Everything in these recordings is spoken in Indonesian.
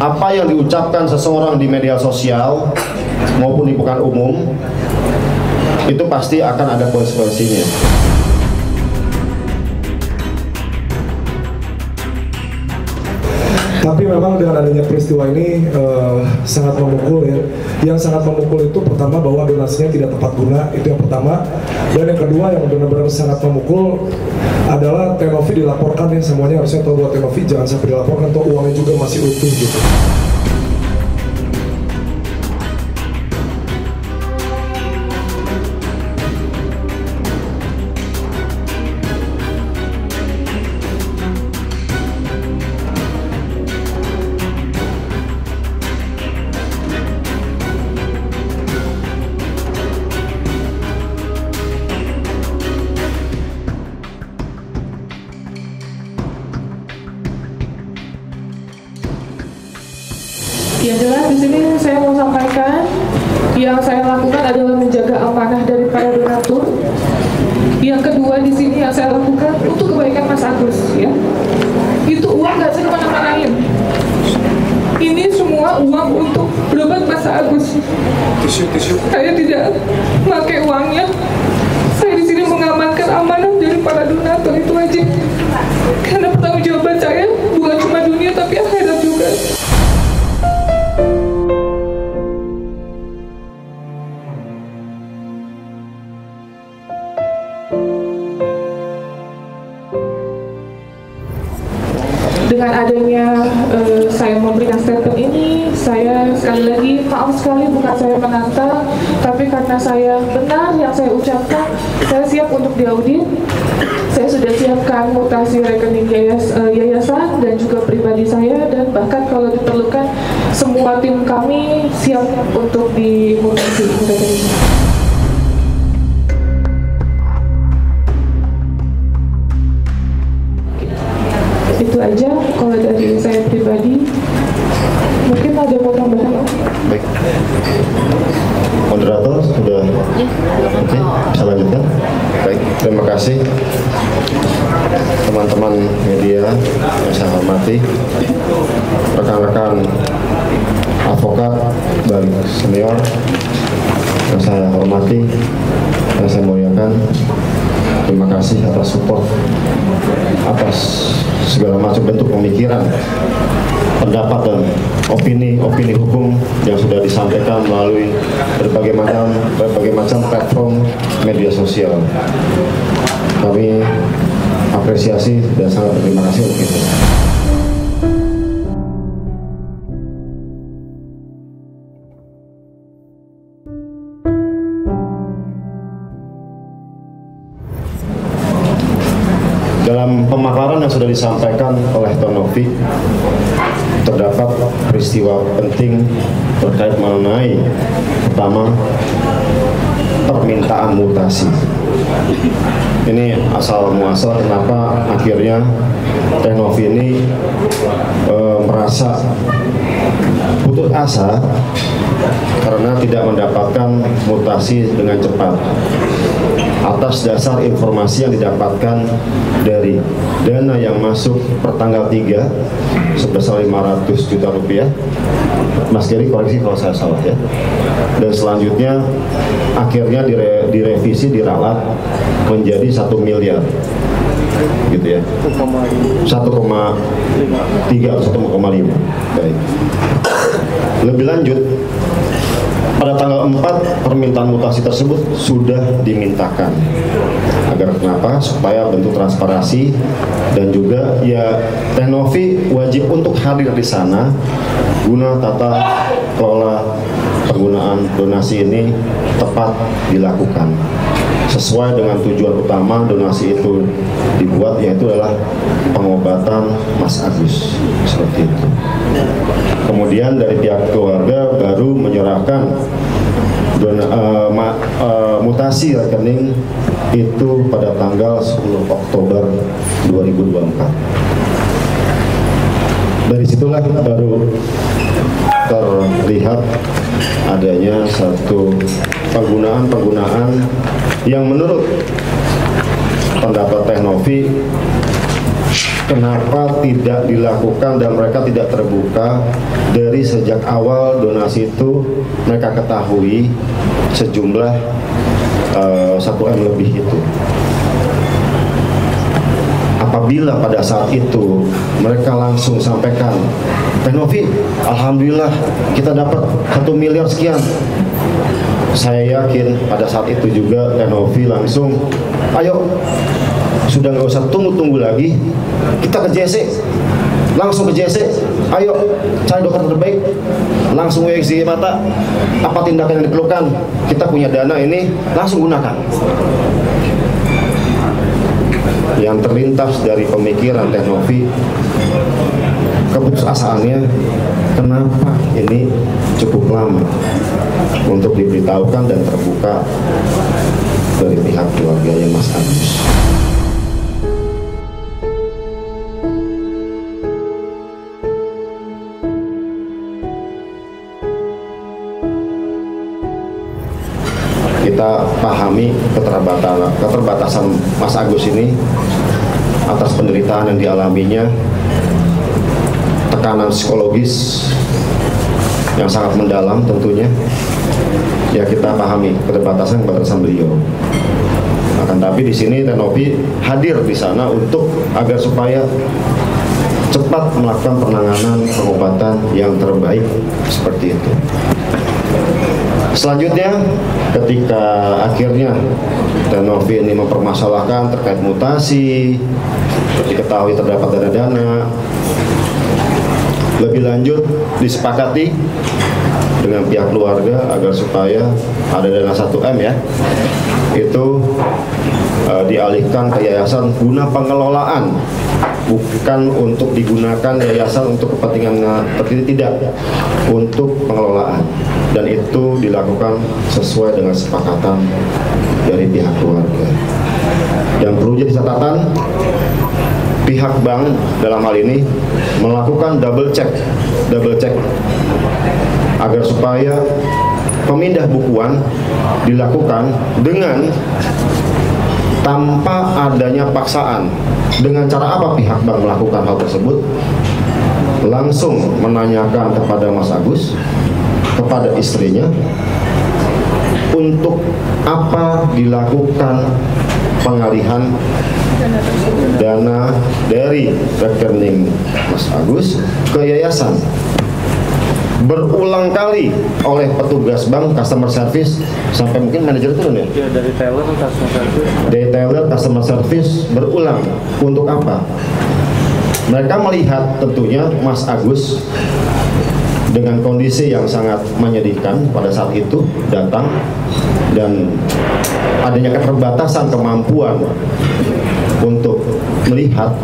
apa yang diucapkan seseorang di media sosial maupun di muka umum itu pasti akan ada konsekuensinya. Tapi memang dengan adanya peristiwa ini sangat memukul ya. Yang sangat memukul itu pertama bahwa donasinya tidak tepat guna, itu yang pertama. Dan yang kedua yang benar-benar sangat memukul adalah Tenovi dilaporkan ya, semuanya harusnya tahu bahwa Tenovi jangan sampai dilaporkan atau uangnya juga masih utuh gitu. Ya jelas di sini saya mau sampaikan yang saya lakukan adalah menjaga amanah dari para donatur. Yang kedua di sini yang saya lakukan untuk kebaikan Mas Agus ya. Itu uang nggak saya kemana-manain. Ini semua uang untuk berobat Mas Agus. Saya tidak pakai uangnya. Saya di sini mengamankan amanah dari para donatur, itu aja. Karena pertanggungjawaban saya bukan cuma dunia tapi akhirat juga. Dengan adanya saya memberikan statement ini, saya sekali lagi maaf sekali bukan saya menantang, tapi karena saya benar yang saya ucapkan, saya siap untuk diaudit. Saya sudah siapkan mutasi rekening yayasan dan juga pribadi saya, dan bahkan kalau diperlukan semua tim kami siap untuk dimutasi rekening. Itu aja kalau dari saya pribadi. Mungkin ada mau tambahan? Baik. Moderator sudah oke, bisa lanjutkan? Baik, terima kasih teman-teman media yang saya hormati, rekan-rekan advokat dan senior yang saya hormati dan saya muliakan. Terima kasih atas support, atas segala macam bentuk pemikiran, pendapat dan opini hukum yang sudah disampaikan melalui berbagai macam platform media sosial. Kami apresiasi dan sangat berterima kasih untuk itu. Dalam pemaparan yang sudah disampaikan oleh Tenovi, terdapat peristiwa penting terkait mengenai pertama permintaan mutasi. Ini asal muasal kenapa akhirnya Tenovi ini merasa putus asa karena tidak mendapatkan mutasi dengan cepat atas dasar informasi yang didapatkan dari dana yang masuk per tanggal 3 sebesar 500 juta rupiah. Mas Geri koreksi kalau saya salah ya. Dan selanjutnya akhirnya direvisi, diralat menjadi 1 miliar gitu ya, 1,3 atau 1,5. Baik. Lebih lanjut, pada tanggal 4 permintaan mutasi tersebut sudah dimintakan. Agar kenapa? Supaya bentuk transparansi dan juga ya Tenovi wajib untuk hadir di sana guna tata kelola penggunaan donasi ini tepat dilakukan sesuai dengan tujuan utama donasi itu dibuat, yaitu adalah pengobatan Mas Agus, seperti itu. Kemudian dari pihak keluarga baru menyerahkan mutasi rekening itu pada tanggal 10 Oktober 2024. Dari situlah baru terlihat adanya satu penggunaan yang menurut pendapat Tenovi kenapa tidak dilakukan dan mereka tidak terbuka dari sejak awal donasi itu mereka ketahui sejumlah 1M lebih itu. Apabila pada saat itu mereka langsung sampaikan, Teh Novi, alhamdulillah kita dapat 1 miliar sekian. Saya yakin pada saat itu juga Teh Novi langsung, ayo sudah nggak usah tunggu-tunggu lagi, kita ke JC, langsung ke JC, ayo cari dokter terbaik, langsung USG mata, apa tindakan yang diperlukan, kita punya dana ini, langsung gunakan. Yang terlintas dari pemikiran Teh Novi, keputusasaannya, kenapa ini cukup lama untuk diberitahukan dan terbuka dari pihak keluarganya Mas Agus. Kita pahami keterbatasan Mas Agus ini atas penderitaan yang dialaminya, tekanan psikologis yang sangat mendalam tentunya. Ya kita pahami keterbatasan beliau. Akan tapi di sini Teh Novi hadir di sana untuk agar supaya cepat melakukan penanganan pengobatan yang terbaik seperti itu. Selanjutnya, ketika akhirnya Teh Novi ini mempermasalahkan terkait mutasi, diketahui terdapat dana-dana, lebih lanjut disepakati dengan pihak keluarga agar supaya ada dana 1M ya, itu dialihkan ke yayasan guna pengelolaan, bukan untuk digunakan yayasan untuk kepentingan tertentu, tidak, untuk pengelolaan. Dan itu dilakukan sesuai dengan kesepakatan dari pihak keluarga. Dan perlu jadi catatan, pihak bank dalam hal ini melakukan double check agar supaya pemindah bukuan dilakukan dengan tanpa adanya paksaan. Dengan cara apa pihak bank melakukan hal tersebut? Langsung menanyakan kepada Mas Agus, kepada istrinya, untuk apa dilakukan pengalihan dana dari rekening Mas Agus ke yayasan. Berulang kali oleh petugas bank, customer service, sampai mungkin manajer turun ya? Ya, dari teller customer service. Dari teller customer service berulang. Untuk apa? Mereka melihat tentunya Mas Agus dengan kondisi yang sangat menyedihkan pada saat itu datang, dan adanya keterbatasan kemampuan untuk melihat,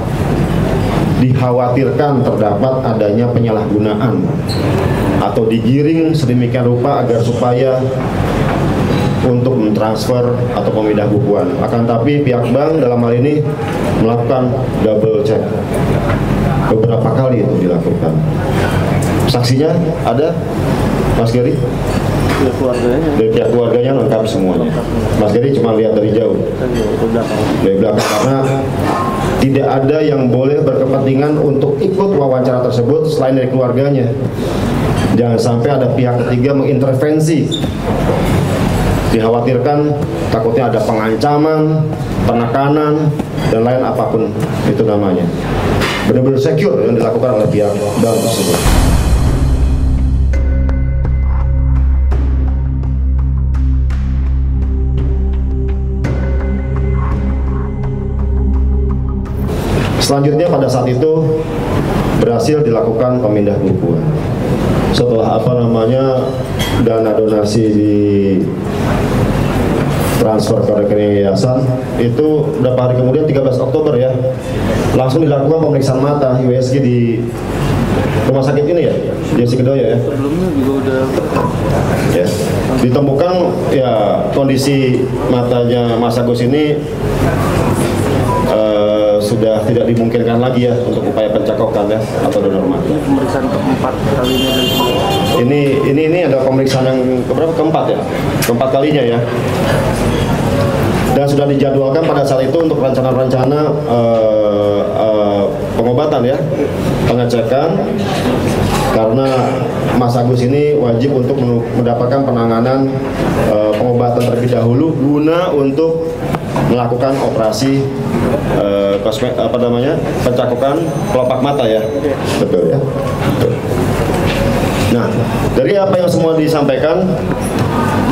dikhawatirkan terdapat adanya penyalahgunaan atau digiring sedemikian rupa agar supaya untuk mentransfer atau pemindah bukuan. Akan tapi pihak bank dalam hal ini melakukan double check. Beberapa kali itu dilakukan. Saksinya ada, Mas Geri? Ya, keluarganya. Dari pihak keluarganya lengkap semuanya. Mas Geri cuma lihat dari jauh. Dari belakang, karena tidak ada yang boleh berkepentingan untuk ikut wawancara tersebut selain dari keluarganya. Jangan sampai ada pihak ketiga mengintervensi. Dikhawatirkan takutnya ada pengancaman, penekanan, dan lain apapun itu namanya. Benar-benar secure yang dilakukan oleh pihak bank tersebut. Selanjutnya pada saat itu berhasil dilakukan pemindah bukuan. Setelah dana donasi di transfer ke rekening yayasan, itu beberapa hari kemudian 13 Oktober ya, langsung dilakukan pemeriksaan mata USG di rumah sakit ini ya, di Sikedoyo ya. Sebelumnya juga udah Ya, ditemukan ya kondisi matanya Mas Agus ini sudah tidak dimungkinkan lagi ya untuk upaya pencakokan ya atau donor mata. pemeriksaan keempat kalinya dari Ini ada pemeriksaan yang keberapa? Keempat ya, keempat kalinya ya. Dan sudah dijadwalkan pada saat itu untuk rencana-rencana pengobatan ya, pengecekan, karena Mas Agus ini wajib untuk mendapatkan penanganan pengobatan terlebih dahulu guna untuk melakukan operasi pencakupan kelopak mata ya. Betul ya. Betul. Nah, dari apa yang semua disampaikan,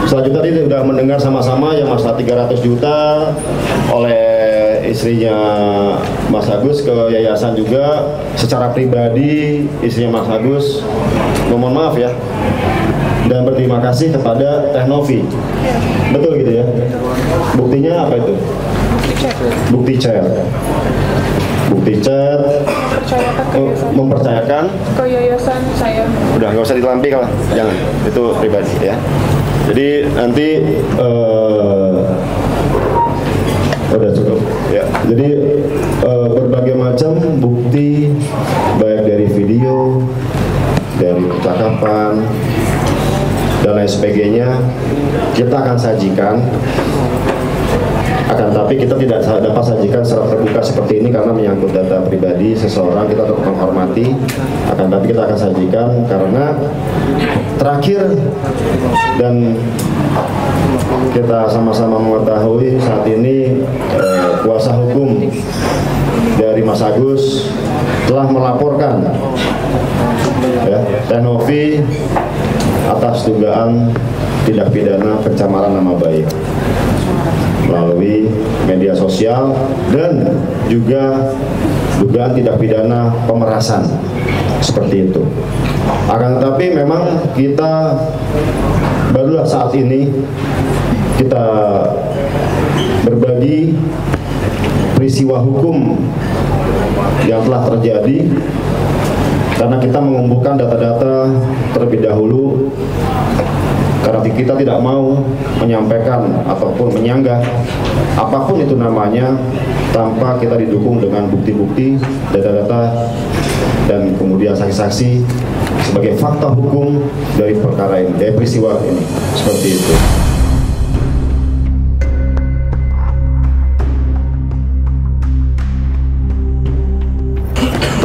selanjutnya tadi sudah mendengar sama-sama yang masalah 300 juta oleh istrinya Mas Agus ke yayasan juga, secara pribadi istrinya Mas Agus mohon maaf ya, dan berterima kasih kepada Teknovi. Betul gitu ya. Buktinya apa itu? Bukti chat. Bukti chat mempercayakan ke yayasan saya. Udah nggak usah dilampirkan lah, jangan, itu pribadi ya. Jadi nanti udah cukup ya. Jadi berbagai macam bukti, baik dari video, dari percakapan dan lain sebagainya, kita akan sajikan. Akan tapi kita tidak dapat sajikan secara terbuka seperti ini karena menyangkut data pribadi seseorang, kita tetap menghormati. Akan tapi kita akan sajikan karena terakhir dan kita sama-sama mengetahui saat ini kuasa hukum dari Mas Agus telah melaporkan ya, Teknovi atas dugaan tindak pidana pencemaran nama baik melalui media sosial dan juga dugaan tindak pidana pemerasan seperti itu. Akan tetapi memang kita barulah saat ini kita berbagi peristiwa hukum yang telah terjadi karena kita mengumpulkan data-data terlebih dahulu karena kita tidak mau menyampaikan ataupun menyanggah apapun itu namanya tanpa kita didukung dengan bukti-bukti, data-data dan kemudian saksi-saksi sebagai fakta hukum dari perkara ini, dari peristiwa ini, seperti itu.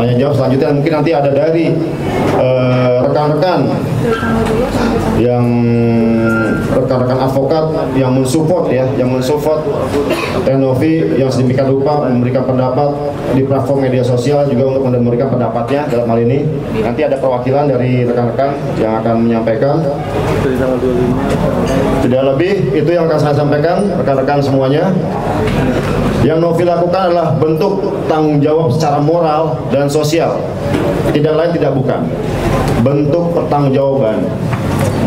Tanya jawab selanjutnya mungkin nanti ada dari rekan-rekan yang rekan-rekan advokat yang mensupport ya, yang mensupport Teknovi yang sedemikian rupa memberikan pendapat di platform media sosial juga untuk memberikan pendapatnya dalam hal ini. Nanti ada perwakilan dari rekan-rekan yang akan menyampaikan. Tidak lebih itu yang akan saya sampaikan rekan-rekan semuanya. Yang Novi lakukan adalah bentuk tanggung jawab secara moral dan sosial. Tidak lain tidak bukan. Bentuk pertanggungjawaban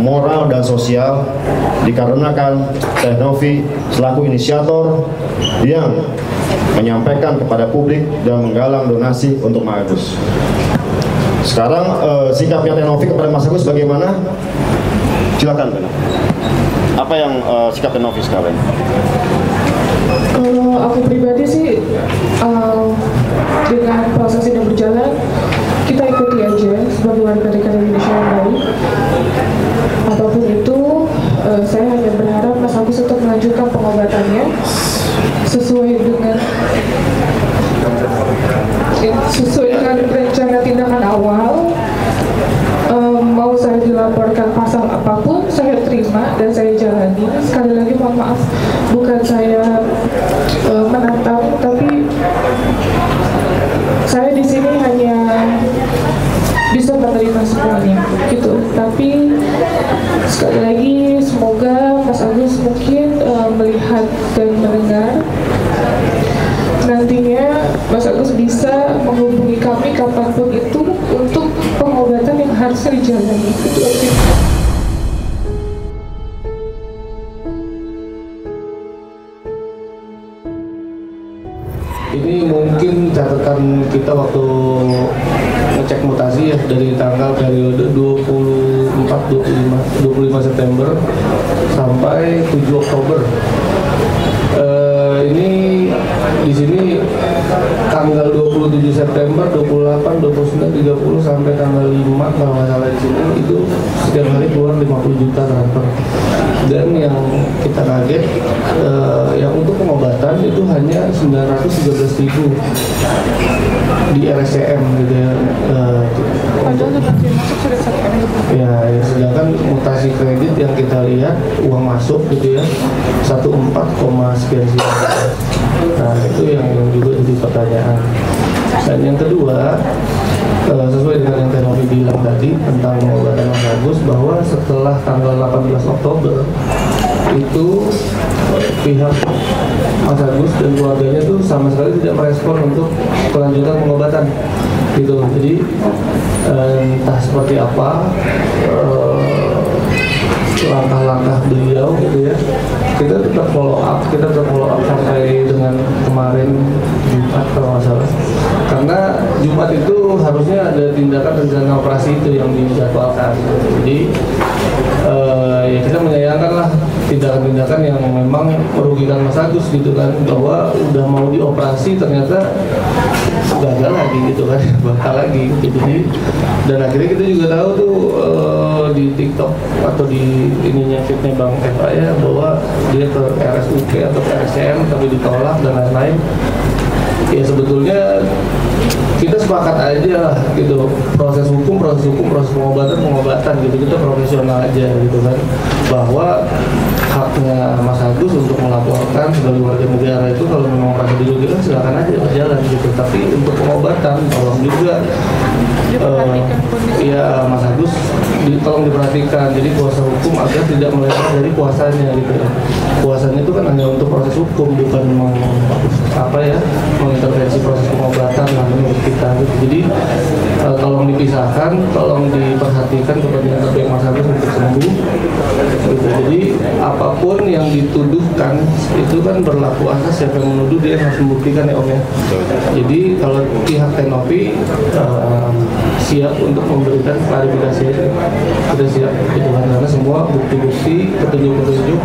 moral dan sosial dikarenakan Teknovi selaku inisiator yang menyampaikan kepada publik dan menggalang donasi untuk Mas Agus. Sekarang sikapnya Teknovi kepada Mas Agus bagaimana? Silakan. Apa yang sikap Teknovi sekarang? Kalau aku pribadi sih dengan proses ini berjalan kita ikuti aja sebagai warga negara Indonesia yang baik. Apapun itu saya hanya berharap Mas Agus untuk melanjutkan pengobatannya sesuai dengan rencana tindakan awal. Mau saya dilaporkan pasal apapun saya terima dan saya jalani. Sekali lagi mohon maaf, bukan saya menantang, tapi saya di sini hanya bisa menerima semuanya gitu. Tapi sekali lagi semoga Mas Agus mungkin melihat dan mendengar. Nantinya Mas Agus bisa menghubungi kami kapanpun itu untuk pengobatan yang harus dijalani. Itu aja. Ini mungkin catatan kita waktu ngecek mutasi ya dari tanggal periode 25 September sampai 7 Oktober. Ini di sini tanggal 27 September, 28, 29, 30 sampai tanggal 5 kalau nggak salah di sini itu setiap hari keluar 50 juta transfer. Dan yang kita kaget yang untuk pengobatan itu hanya 913.000 di RSCM gitu ya. Ya, sedangkan mutasi kredit yang kita lihat uang masuk gitu ya 14, sekian. Nah itu yang juga jadi pertanyaan. Dan yang kedua, sesuai dengan yang Tenovi bilang tadi tentang pengobatan Mas Agus, bahwa setelah tanggal 18 Oktober itu pihak Mas Agus dan keluarganya tuh sama sekali tidak merespon untuk kelanjutan pengobatan gitu. Jadi entah seperti apa langkah-langkah beliau gitu ya, kita tetap follow up sampai dengan kemarin Jumat kalau nggak salah, karena Jumat itu harusnya ada tindakan rencana operasi itu yang dijadwalkan. Jadi ya kita menyayangkan lah tindakan-tindakan yang memang merugikan Mas Agus gitu kan, bahwa udah mau dioperasi ternyata gagal lagi gitu kan, bakal lagi gitu. Jadi, dan akhirnya kita juga tahu tuh di TikTok atau di ininya fitnya Bang Eva ya, bahwa dia ke RSUP atau ke RSCM tapi ditolak dan lain-lain. Ya sebetulnya kita sepakat aja lah gitu, proses hukum, proses pengobatan gitu, kita profesional aja gitu kan, bahwa haknya Mas Agus untuk melaporkan sebagai warga negara itu kalau memang merasa dirugikan silakan aja berjalan gitu, tapi untuk pengobatan tolong juga ya Mas Agus tolong diperhatikan, jadi kuasa hukum agar tidak melebar dari kuasanya gitu ya. Kuasanya itu kan hanya untuk proses hukum, bukan mengintervensi proses pengobatan lah menurut kita gitu. Jadi tolong dipisahkan, tolong diperhatikan kepentingan terbaik Mas Agus untuk sembuh gitu. Jadi apapun yang dituduhkan itu kan berlaku asas siapa yang menuduh dia harus membuktikan ya Om ya. Jadi kalau pihak Tenovi siap untuk memberikan klarifikasi itu, kita siap gitu kan, karena semua bukti-bukti, petunjuk-petunjuk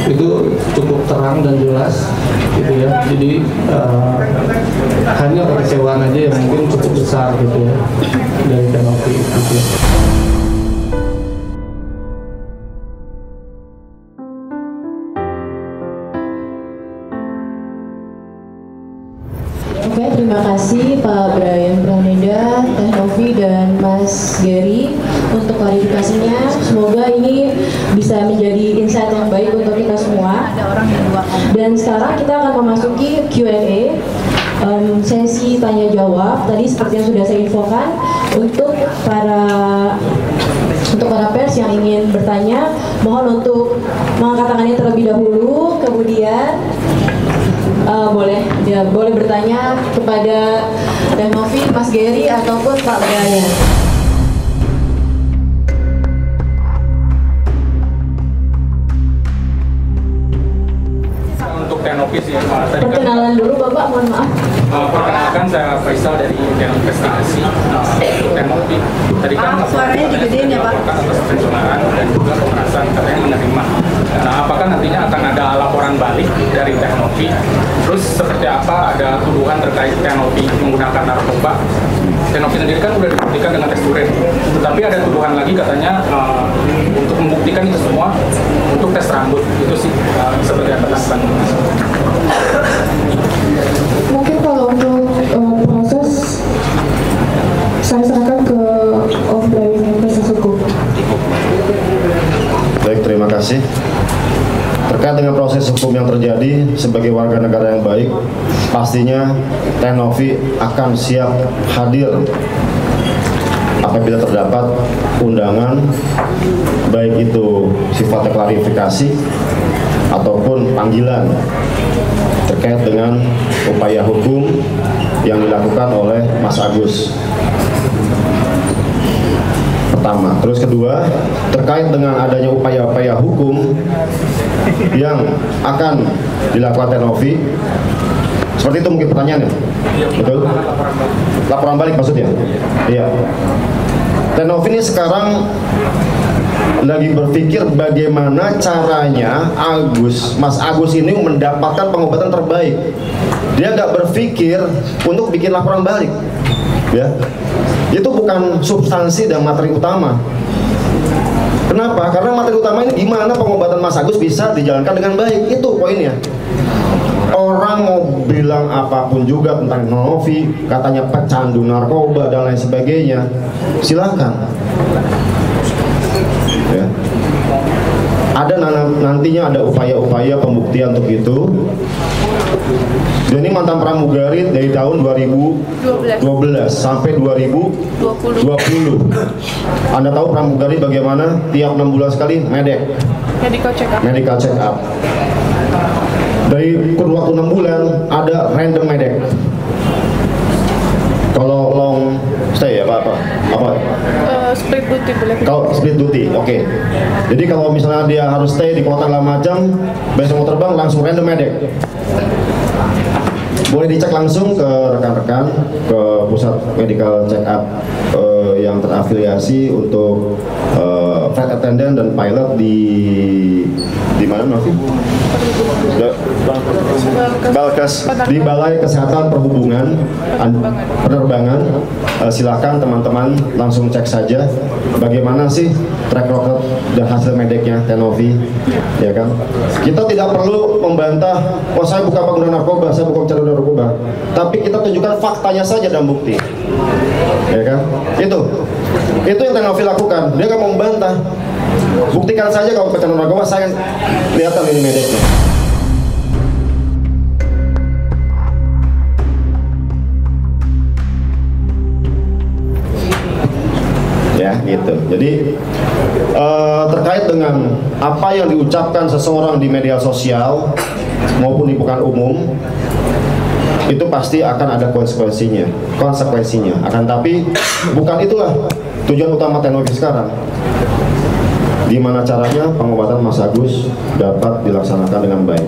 itu cukup terang dan jelas gitu ya. Jadi hanya kekecewaan aja yang mungkin cukup besar gitu ya dari Tenovi gitu ya. Oke, terima kasih Pak Brian Praneda, Tenovi, dan Mas Gary untuk klarifikasinya. Semoga ini bisa menjadi insight yang baik untuk kita semua. Dan sekarang kita akan memasuki Q&A, sesi tanya jawab. Tadi seperti yang sudah saya infokan, untuk para pers yang ingin bertanya, mohon untuk mengangkat tangannya terlebih dahulu, kemudian boleh bertanya kepada Tenovi, Mas Gary, ataupun Pak Brian. Untuk Tenovi sih, Perkenalan dulu Bapak, mohon maaf. Perkenalkan, saya Faisal dari Unit Investigasi Tenovi. Tadi kan suaranya digedein ya Pak. Atas pencemaran dan juga pemerasan katanya menerima. Nah, apakah nantinya akan ada laporan balik dari Tenovi? Terus seperti apa ada tuduhan terkait Tenovi menggunakan narkoba? Tenovi sendiri kan sudah dibuktikan dengan tes urin, tetapi ada tuduhan lagi katanya untuk membuktikan itu semua untuk tes rambut. Itu sih seperti apa tanggapan? Mungkin kalau untuk proses saya serahkan ke Om Brian yang proses hukum. Baik, terima kasih. Terkait dengan proses hukum yang terjadi, sebagai warga negara yang baik, pastinya Tenovi akan siap hadir apabila terdapat undangan, baik itu sifatnya klarifikasi ataupun panggilan terkait dengan upaya hukum yang dilakukan oleh Mas Agus. Pertama, terus kedua, terkait dengan adanya upaya-upaya hukum yang akan dilakukan Tenovi, seperti itu mungkin pertanyaannya, betul? Laporan balik maksudnya? Iya. Tenovi ini sekarang lagi berpikir bagaimana caranya Mas Agus ini mendapatkan pengobatan terbaik. Dia nggak berpikir untuk bikin laporan balik, ya. Itu bukan substansi dan materi utama. Kenapa? Karena materi utama ini gimana pengobatan Mas Agus bisa dijalankan dengan baik. Itu poinnya. Orang mau bilang apapun juga tentang Novi, katanya pecandu narkoba dan lain sebagainya, silakan. Ya. Ada nantinya ada upaya-upaya pembuktian untuk itu. Dan ini mantan pramugari dari tahun 2012 sampai 2020. Anda tahu pramugari bagaimana? Tiap 6 bulan sekali medical check up. Dari kurun waktu 6 bulan ada random medek. Kalau long stay ya apa? Split duty boleh. Kalau split duty, oke. Jadi kalau misalnya dia harus stay di kota segala macam, besok mau terbang langsung random medek. Boleh dicek langsung ke rekan-rekan ke pusat medical check up yang terafiliasi untuk flight attendant dan pilot di mana Novi? Balkes, di Balai Kesehatan Perhubungan Penerbangan. Silakan teman-teman langsung cek saja bagaimana sih track record dan hasil mediknya Tenovi, ya kan? Kita tidak perlu membantah, oh saya bukan pengguna narkoba, saya bukan pecandu narkoba, tapi kita tunjukkan faktanya saja dan bukti, ya kan? Itu yang Tenovi lakukan. Dia nggak mau membantah. Buktikan saja kalau pecandu narkoba, saya kelihatan ini mediknya. Ya gitu. Jadi terkait dengan apa yang diucapkan seseorang di media sosial maupun di muka umum, itu pasti akan ada konsekuensinya. Akan tapi bukan itulah tujuan utama Tenovi sekarang. Gimana caranya pengobatan Mas Agus dapat dilaksanakan dengan baik.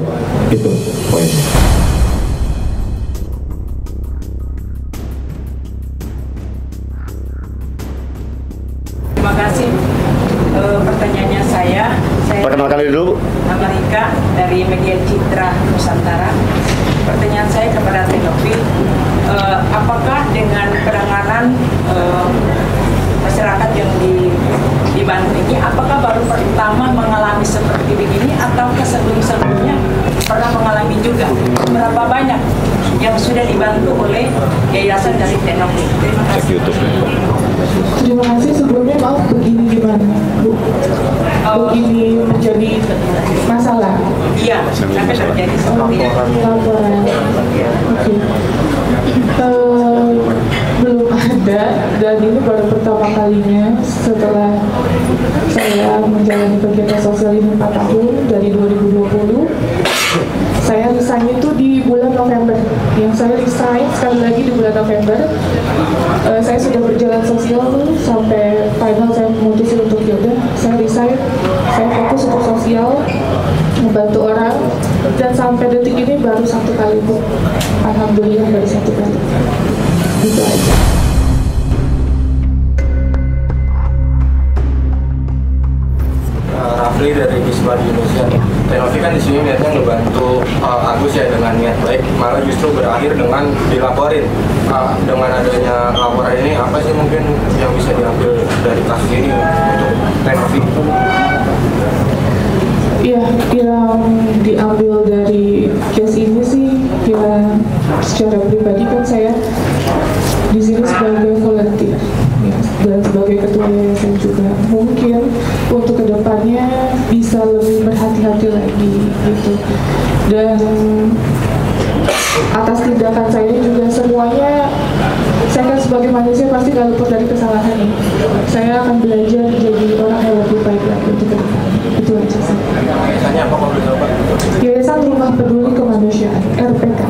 Itu poinnya. Terima kasih. Pertanyaannya saya Perkenalkan diri dulu. Amerika dari Media Citra Nusantara. Pertanyaan saya kepada Tenovi, apakah dengan penanganan masyarakat yang di Bandung ini, apakah baru pertama mengalami seperti begini atau sebelum-sebelumnya pernah mengalami juga? Berapa banyak yang sudah dibantu oleh yayasan dari Tenovi? Terima kasih. Terima kasih. Sebelumnya maaf, begini gimana Bu? Begini menjadi masalah? Iya, sampai terjadi seperti itu. Laporan. Oke. Belum ada, dan ini baru pertama kalinya setelah saya menjalani kegiatan sosial ini 4 tahun dari 2020. Saya resign itu di bulan November. Yang saya resign sekali lagi di bulan November. Saya sudah berjalan sosial sampai final saya memutuskan untuk yaudah saya resign. Saya fokus untuk sosial, membantu orang, dan sampai detik ini baru 1 kali Bu. Alhamdulillah baru 1 kali. Gitu aja. Rafli dari Bisma Indonesia. Tenovi kan di sini niatnya ngebantu Agus ya dengan niat baik, malah justru berakhir dengan dilaporin. Dengan adanya laporan ini, apa sih mungkin yang bisa diambil dari kasus ini untuk Tenovi? Ya, yang diambil dari case ini sih, ya secara pribadi kan saya di sini sebagai volunteer ya, dan sebagai ketua yayasan juga. Mungkin untuk kedepannya bisa lebih berhati-hati lagi gitu. Dan atas tindakan saya juga semuanya, saya kan sebagai manusia pasti gak luput dari kesalahan ini. Saya akan belajar jadi orang yang lebih baik lagi untuk kedepan. Itu aja sih. Yayasannya apa kalau bisa Pak? Yayasan Rumah Peduli Kemanusiaan (RPK).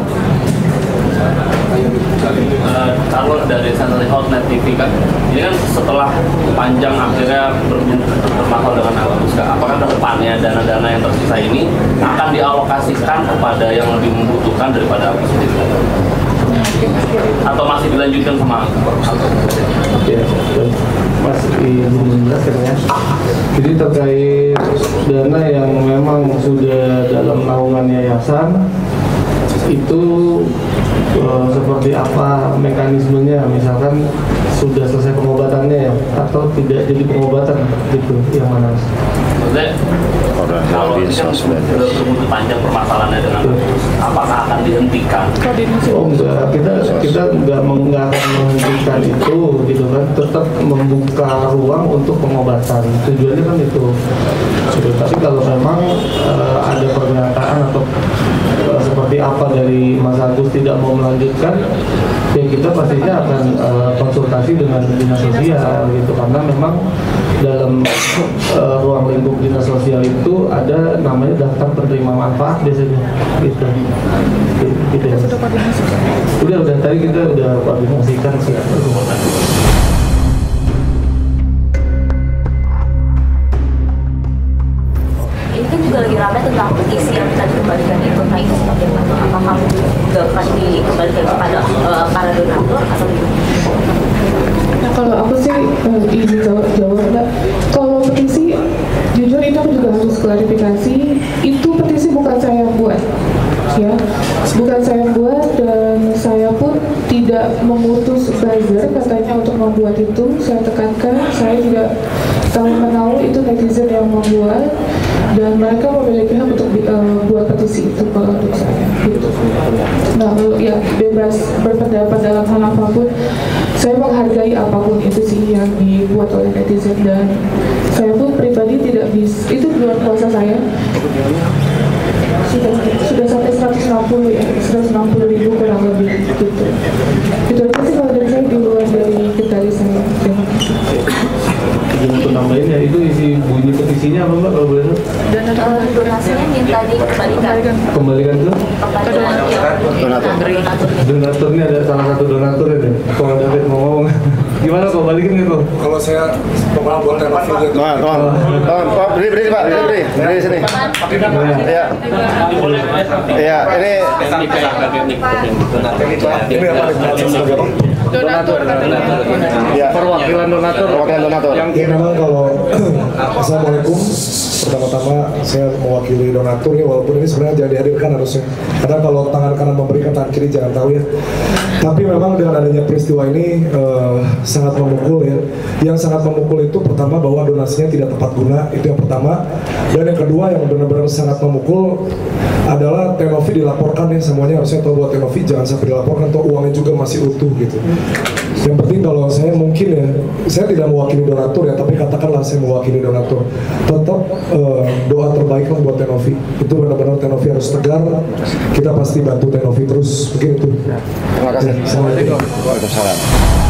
Kalau dari channel Hotnet TV kan, ini kan setelah panjang akhirnya bermasalah dengan Agus, apakah ke depannya dana-dana yang tersisa ini akan dialokasikan kepada yang lebih membutuhkan daripada Agus sendiri? Atau masih dilanjutkan sama Agus? Mas izin menjelaskan ya. Jadi terkait dana yang memang sudah dalam naungan yayasan itu seperti apa mekanismenya, misalkan sudah selesai pengobatannya ya atau tidak jadi pengobatan gitu, yang mana Mas? Maksudnya kalau ini kan begitu panjang permasalahannya dengan apakah akan dihentikan? Oh enggak, kita nggak akan menghentikan itu gitu kan, tetap membuka ruang untuk pengobatan, tujuannya kan itu. Tapi kalau memang ada pernyataan atau seperti apa dari Mas Agus tidak mau melanjutkan, ya kita pastinya akan konsultasi dengan dinas sosial gitu, karena memang dalam ruang lingkup dinas sosial itu ada namanya daftar penerima manfaat biasanya gitu. Gitu ya. Udah tadi kita udah koordinasikan sih. Ini kan juga lagi ramai tentang petisi yang tadi dikembalikan itu, nah itu seperti apa? Apakah juga akan dikembalikan kepada para donatur atau gimana? Nah kalau aku sih izin jawab Mbak, kalau petisi jujur itu aku juga harus klarifikasi, itu petisi bukan saya yang buat ya, bukan saya yang buat, dan saya pun tidak mengutus buzzer katanya untuk membuat itu. Saya tekankan, saya tidak tahu itu netizen yang membuat, dan mereka memiliki hak untuk buat petisi itu kalau untuk saya gitu. Nah kalau ya bebas berpendapat dalam hal apapun, saya menghargai apapun itu sih yang dibuat oleh netizen, dan saya pun pribadi tidak bisa, itu di luar kuasa saya. Sudah sampai 160 ya, 160.000 kurang lebih gitu. Itu aja sih kalau dari saya, di luar dari kendali saya. Terima kasih. Untuk nambahin ya, itu isi bunyi petisinya apa Mbak kalau boleh tahu? Donasinya minta dikembalikan. Kembalikan tuh? Donatur ini ada salah satu donatur ini. Kalau David mau ngomong, gimana kok balikin gitu? Kalau saya pemain buat Renovi gitu. Beri Pak, beri di sini. Iya. Iya, ini Donatur. Ya, perwakilan donatur. Yang memang kalau Assalamualaikum, pertama-tama saya mewakili donatur ya, walaupun ini sebenarnya jangan dihadirkan harusnya, karena kalau tangan kanan memberikan, tangan kiri jangan tahu ya. Tapi memang dengan adanya peristiwa ini sangat memukul ya. Yang sangat memukul itu pertama bahwa donasinya tidak tepat guna, itu yang pertama. Dan yang kedua yang benar-benar sangat memukul adalah Tenovi dilaporkan ya, semuanya harusnya tahu bahwa Tenovi jangan sampai dilaporkan, atau uangnya juga masih utuh gitu. Yang penting kalau saya mungkin ya, saya tidak mewakili donatur ya, tapi katakanlah saya mewakili donatur, tetap doa terbaik lah buat Tenovi. Itu benar-benar Tenovi harus tegar, kita pasti bantu Tenovi terus, mungkin itu. Terima kasih. Assalamualaikum. Waalaikumsalam.